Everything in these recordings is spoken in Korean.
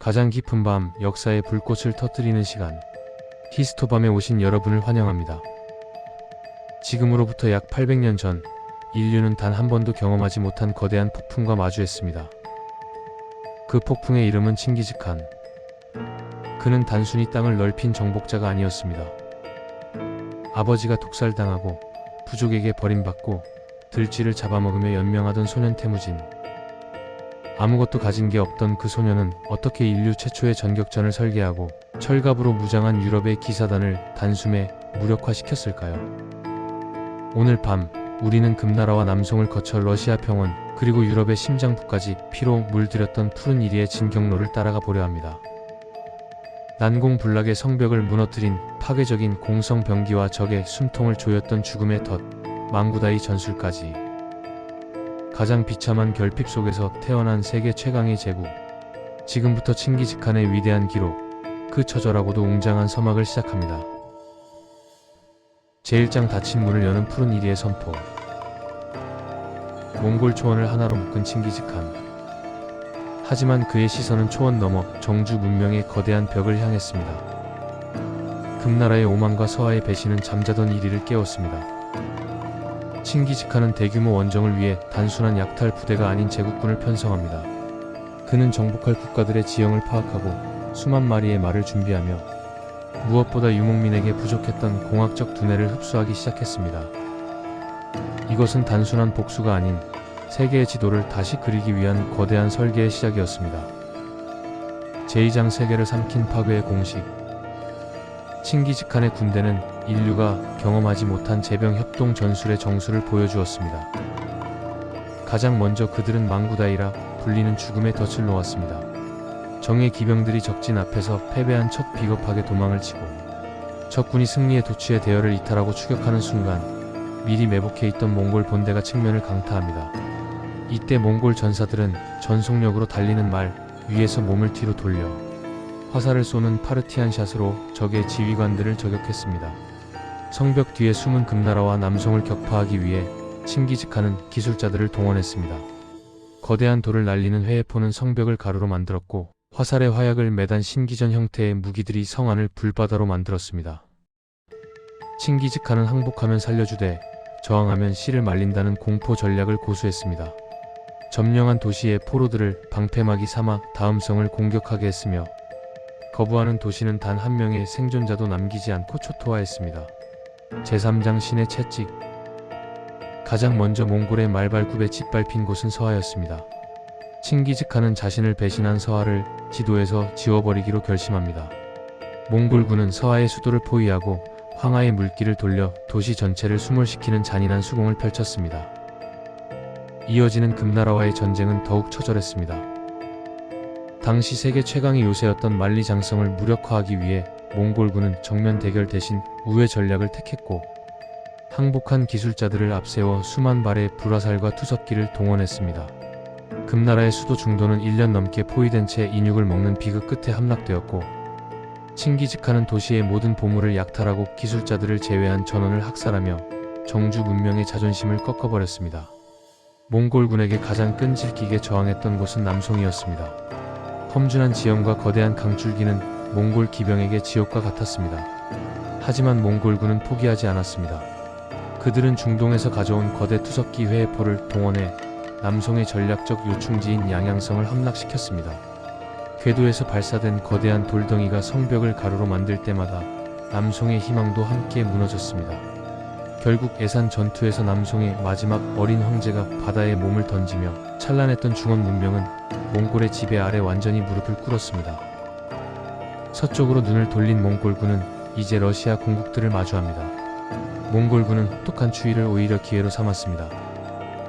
가장 깊은 밤, 역사의 불꽃을 터뜨리는 시간. 히스토밤에 오신 여러분을 환영합니다. 지금으로부터 약 800년 전, 인류는 단 한 번도 경험하지 못한 거대한 폭풍과 마주했습니다. 그 폭풍의 이름은 칭기즈칸. 그는 단순히 땅을 넓힌 정복자가 아니었습니다. 아버지가 독살당하고 부족에게 버림받고 들쥐를 잡아먹으며 연명하던 소년 태무진. 아무것도 가진 게 없던 그 소년은 어떻게 인류 최초의 전격전을 설계하고 철갑으로 무장한 유럽의 기사단을 단숨에 무력화시켰을까요? 오늘 밤 우리는 금나라와 남송을 거쳐 러시아 평원 그리고 유럽의 심장부까지 피로 물들였던 푸른 이리의 진경로를 따라가 보려 합니다. 난공불락의 성벽을 무너뜨린 파괴적인 공성병기와 적의 숨통을 조였던 죽음의 덫, 망구다이 전술까지. 가장 비참한 결핍 속에서 태어난 세계 최강의 제국. 지금부터 칭기즈칸의 위대한 기록, 그 처절하고도 웅장한 서막을 시작합니다. 제1장 닫힌 문을 여는 푸른 이리의 선포. 몽골 초원을 하나로 묶은 칭기즈칸. 하지만 그의 시선은 초원 너머 정주 문명의 거대한 벽을 향했습니다. 금나라의 오만과 서하의 배신은 잠자던 이리를 깨웠습니다. 칭기즈칸은 대규모 원정을 위해 단순한 약탈 부대가 아닌 제국군을 편성합니다. 그는 정복할 국가들의 지형을 파악하고 수만 마리의 말을 준비하며 무엇보다 유목민에게 부족했던 공학적 두뇌를 흡수하기 시작했습니다. 이것은 단순한 복수가 아닌 세계의 지도를 다시 그리기 위한 거대한 설계의 시작이었습니다. 제2장 세계를 삼킨 파괴의 공식. 칭기즈칸의 군대는 인류가 경험하지 못한 제병 협동 전술의 정수를 보여주었습니다. 가장 먼저 그들은 망구다이라 불리는 죽음의 덫을 놓았습니다. 정의 기병들이 적진 앞에서 패배한 척 비겁하게 도망을 치고 적군이 승리의 도취에 대열을 이탈하고 추격하는 순간 미리 매복해 있던 몽골 본대가 측면을 강타합니다. 이때 몽골 전사들은 전속력으로 달리는 말 위에서 몸을 뒤로 돌려 화살을 쏘는 파르티안 샷으로 적의 지휘관들을 저격했습니다. 성벽 뒤에 숨은 금나라와 남송을 격파하기 위해 칭기즈칸은 기술자들을 동원했습니다. 거대한 돌을 날리는 회해포는 성벽을 가루로 만들었고 화살에 화약을 매단 신기전 형태의 무기들이 성 안을 불바다로 만들었습니다. 칭기즈칸은 항복하면 살려주되 저항하면 씨를 말린다는 공포 전략을 고수했습니다. 점령한 도시의 포로들을 방패막이 삼아 다음 성을 공격하게 했으며 거부하는 도시는 단 한 명의 생존자도 남기지 않고 초토화했습니다. 제3장 신의 채찍. 가장 먼저 몽골의 말발굽에 짓밟힌 곳은 서하였습니다. 칭기즈칸은 자신을 배신한 서하를 지도에서 지워버리기로 결심합니다. 몽골군은 서하의 수도를 포위하고 황하의 물길을 돌려 도시 전체를 수몰시키는 잔인한 수공을 펼쳤습니다. 이어지는 금나라와의 전쟁은 더욱 처절했습니다. 당시 세계 최강의 요새였던 만리장성을 무력화하기 위해 몽골군은 정면 대결 대신 우회 전략을 택했고 항복한 기술자들을 앞세워 수만 발의 불화살과 투석기를 동원했습니다. 금나라의 수도 중도는 1년 넘게 포위된 채 인육을 먹는 비극 끝에 함락되었고 칭기즈칸은 도시의 모든 보물을 약탈하고 기술자들을 제외한 전원을 학살하며 정주 문명의 자존심을 꺾어버렸습니다. 몽골군에게 가장 끈질기게 저항했던 곳은 남송이었습니다. 험준한 지형과 거대한 강줄기는 몽골 기병에게 지옥과 같았습니다. 하지만 몽골군은 포기하지 않았습니다. 그들은 중동에서 가져온 거대 투석기 회해포를 동원해 남송의 전략적 요충지인 양양성을 함락시켰습니다. 궤도에서 발사된 거대한 돌덩이가 성벽을 가루로 만들 때마다 남송의 희망도 함께 무너졌습니다. 결국 애산 전투에서 남송의 마지막 어린 황제가 바다에 몸을 던지며 찬란했던 중원 문명은 몽골의 지배 아래 완전히 무릎을 꿇었습니다. 서쪽으로 눈을 돌린 몽골군은 이제 러시아 공국들을 마주합니다. 몽골군은 혹독한 추위를 오히려 기회로 삼았습니다.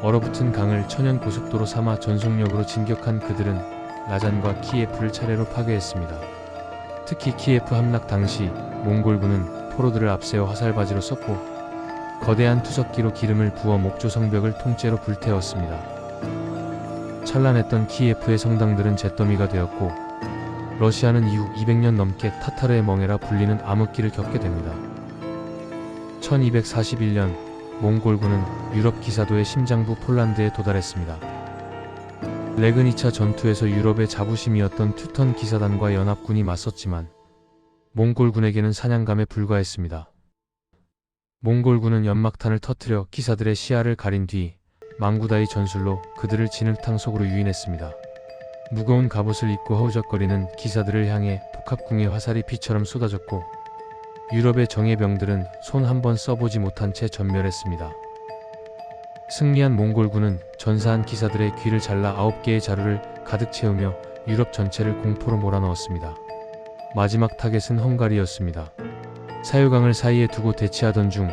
얼어붙은 강을 천연 고속도로 삼아 전속력으로 진격한 그들은 라잔과 키예프를 차례로 파괴했습니다. 특히 키예프 함락 당시 몽골군은 포로들을 앞세워 화살바지로 썼고 거대한 투석기로 기름을 부어 목조 성벽을 통째로 불태웠습니다. 찬란했던 키예프의 성당들은 잿더미가 되었고 러시아는 이후 200년 넘게 타타르의 멍에라 불리는 암흑기를 겪게 됩니다. 1241년 몽골군은 유럽 기사도의 심장부 폴란드에 도달했습니다. 렉은 2차 전투에서 유럽의 자부심이었던 투턴 기사단과 연합군이 맞섰지만 몽골군에게는 사냥감에 불과했습니다. 몽골군은 연막탄을 터뜨려 기사들의 시야를 가린 뒤 망구다이 전술로 그들을 진흙탕 속으로 유인했습니다. 무거운 갑옷을 입고 허우적거리는 기사들을 향해 복합궁의 화살이 비처럼 쏟아졌고 유럽의 정예병들은 손 한 번 써보지 못한 채 전멸했습니다. 승리한 몽골군은 전사한 기사들의 귀를 잘라 9개의 자루를 가득 채우며 유럽 전체를 공포로 몰아넣었습니다. 마지막 타겟은 헝가리였습니다. 사유강을 사이에 두고 대치하던 중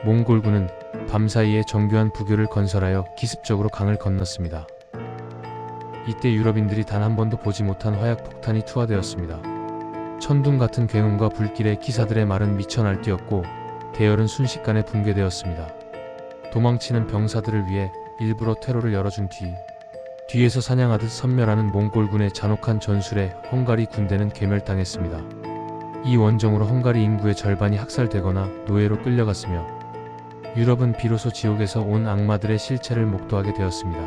몽골군은 밤사이에 정교한 부교를 건설하여 기습적으로 강을 건넜습니다. 이때 유럽인들이 단 한 번도 보지 못한 화약폭탄이 투하되었습니다. 천둥 같은 굉음과 불길에 기사들의 말은 미쳐 날뛰었고 대열은 순식간에 붕괴되었습니다. 도망치는 병사들을 위해 일부러 퇴로를 열어준 뒤에서 사냥하듯 섬멸하는 몽골군의 잔혹한 전술에 헝가리 군대는 괴멸당했습니다. 이 원정으로 헝가리 인구의 절반이 학살되거나 노예로 끌려갔으며 유럽은 비로소 지옥에서 온 악마들의 실체를 목도하게 되었습니다.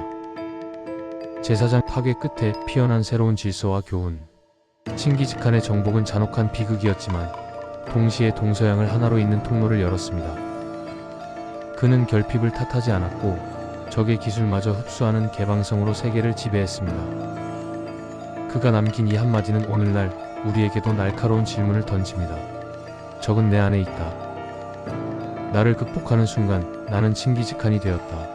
제사장 파괴 끝에 피어난 새로운 질서와 교훈. 칭기즈칸의 정복은 잔혹한 비극이었지만 동시에 동서양을 하나로 잇는 통로를 열었습니다. 그는 결핍을 탓하지 않았고 적의 기술마저 흡수하는 개방성으로 세계를 지배했습니다. 그가 남긴 이 한마디는 오늘날 우리에게도 날카로운 질문을 던집니다. 적은 내 안에 있다. 나를 극복하는 순간 나는 칭기즈칸이 되었다.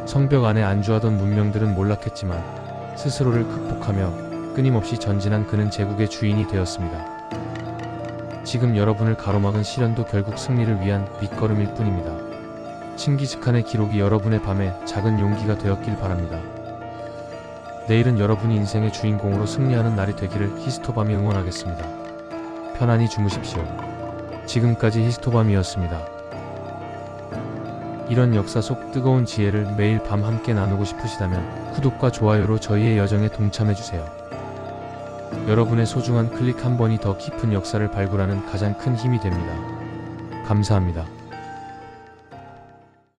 성벽 안에 안주하던 문명들은 몰락했지만 스스로를 극복하며 끊임없이 전진한 그는 제국의 주인이 되었습니다. 지금 여러분을 가로막은 시련도 결국 승리를 위한 밑거름일 뿐입니다. 칭기즈칸의 기록이 여러분의 밤에 작은 용기가 되었길 바랍니다. 내일은 여러분이 인생의 주인공으로 승리하는 날이 되기를 히스토밤이 응원하겠습니다. 편안히 주무십시오. 지금까지 히스토밤이었습니다. 이런 역사 속 뜨거운 지혜를 매일 밤 함께 나누고 싶으시다면 구독과 좋아요로 저희의 여정에 동참해주세요. 여러분의 소중한 클릭 한 번이 더 깊은 역사를 발굴하는 가장 큰 힘이 됩니다. 감사합니다.